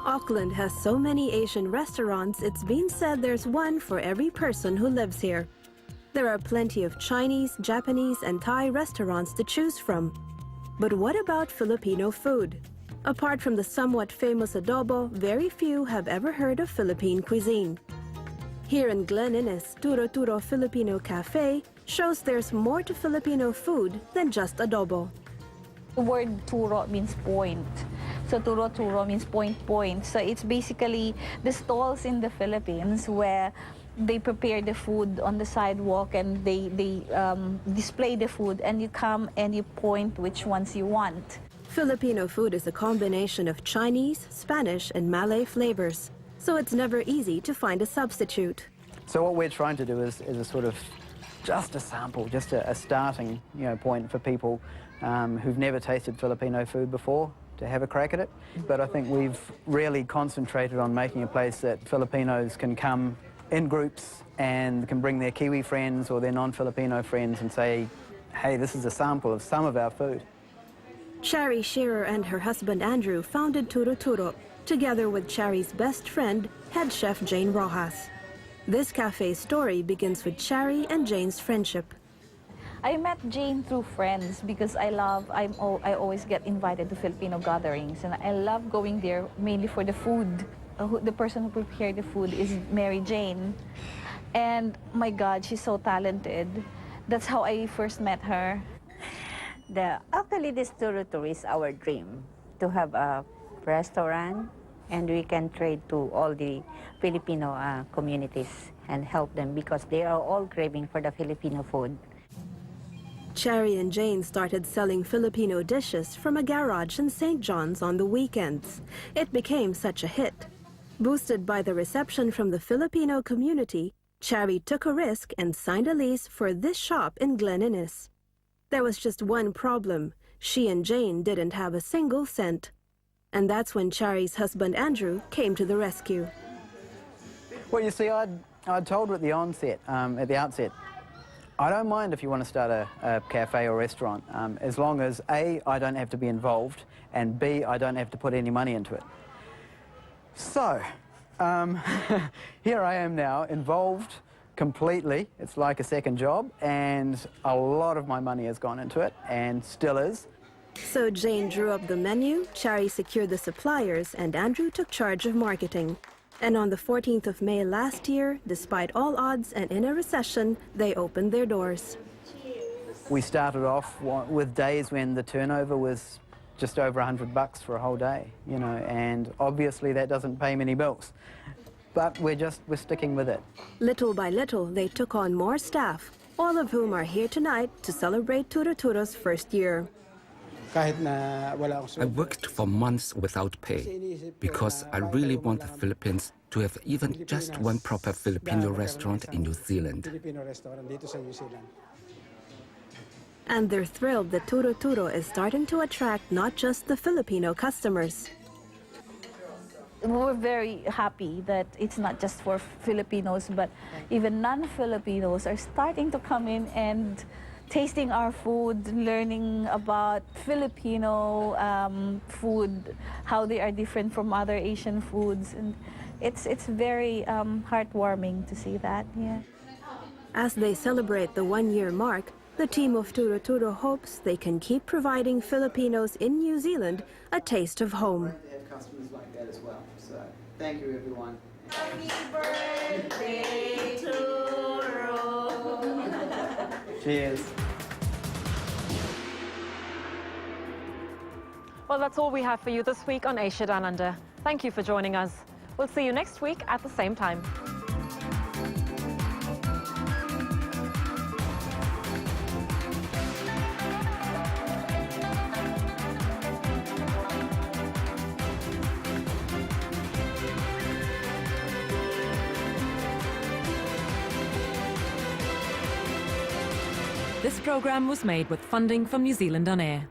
Auckland has so many Asian restaurants, it's been said there's one for every person who lives here. There are plenty of Chinese, Japanese, and Thai restaurants to choose from. But what about Filipino food? Apart from the somewhat famous adobo, very few have ever heard of Philippine cuisine. Here in Glen Innes, Turo Turo Filipino Café shows there's more to Filipino food than just adobo. The word turo means point. So turo turo means point point. So it's basically the stalls in the Philippines where they prepare the food on the sidewalk and they display the food, and you come and you point which ones you want. Filipino food is a combination of Chinese, Spanish, and Malay flavors, so it's never easy to find a substitute. So what we're trying to do is a sort of just a sample, just a starting point for people who've never tasted Filipino food before to have a crack at it. But I think we've really concentrated on making a place that Filipinos can come in groups and can bring their Kiwi friends or their non-Filipino friends and say, hey, this is a sample of some of our food. Chari Shearer and her husband Andrew founded Turo Turo, together with Chari's best friend, head chef Jane Rojas. This cafe's story begins with Chari and Jane's friendship. I met Jane through friends because I always get invited to Filipino gatherings, and I love going there mainly for the food. The person who prepared the food is Mary Jane, and my God, she's so talented. That's how I first met her. Actually, this Turo Turo is our dream, to have a restaurant, and we can trade to all the Filipino communities and help them because they are all craving for the Filipino food. Chari and Jane started selling Filipino dishes from a garage in St. John's on the weekends. It became such a hit. Boosted by the reception from the Filipino community, Chari took a risk and signed a lease for this shop in Glen Innes. There was just one problem. She and Jane didn't have a single cent. And that's when Chari's husband Andrew came to the rescue. Well, you see, I'd told her at the outset, I don't mind if you want to start a cafe or restaurant, as long as A, I don't have to be involved, and B, I don't have to put any money into it. So, here I am now, involved completely. It's like a second job, and a lot of my money has gone into it, and still is. So Jane drew up the menu, Chari secured the suppliers, and Andrew took charge of marketing. And on the 14th of May last year, despite all odds and in a recession, they opened their doors. We started off with days when the turnover was just over $100 for a whole day, and obviously that doesn't pay many bills. But we're sticking with it. Little by little, they took on more staff, all of whom are here tonight to celebrate Turo Turo's first year. I worked for months without pay because I really want the Philippines to have even just one proper Filipino restaurant in New Zealand. And they're thrilled that Turo Turo is starting to attract not just the Filipino customers. We're very happy that it's not just for Filipinos, but even non-Filipinos are starting to come in and tasting our food, learning about Filipino food, how they are different from other Asian foods, and it's very heartwarming to see that. Yeah. As they celebrate the one-year mark, the team of Turo Turo hopes they can keep providing Filipinos in New Zealand a taste of home. They have customers like that as well. So thank you, everyone. Happy birthday, Turo! Cheers. Well, that's all we have for you this week on Asia Downunder. Thank you for joining us. We'll see you next week at the same time. This program was made with funding from New Zealand On Air.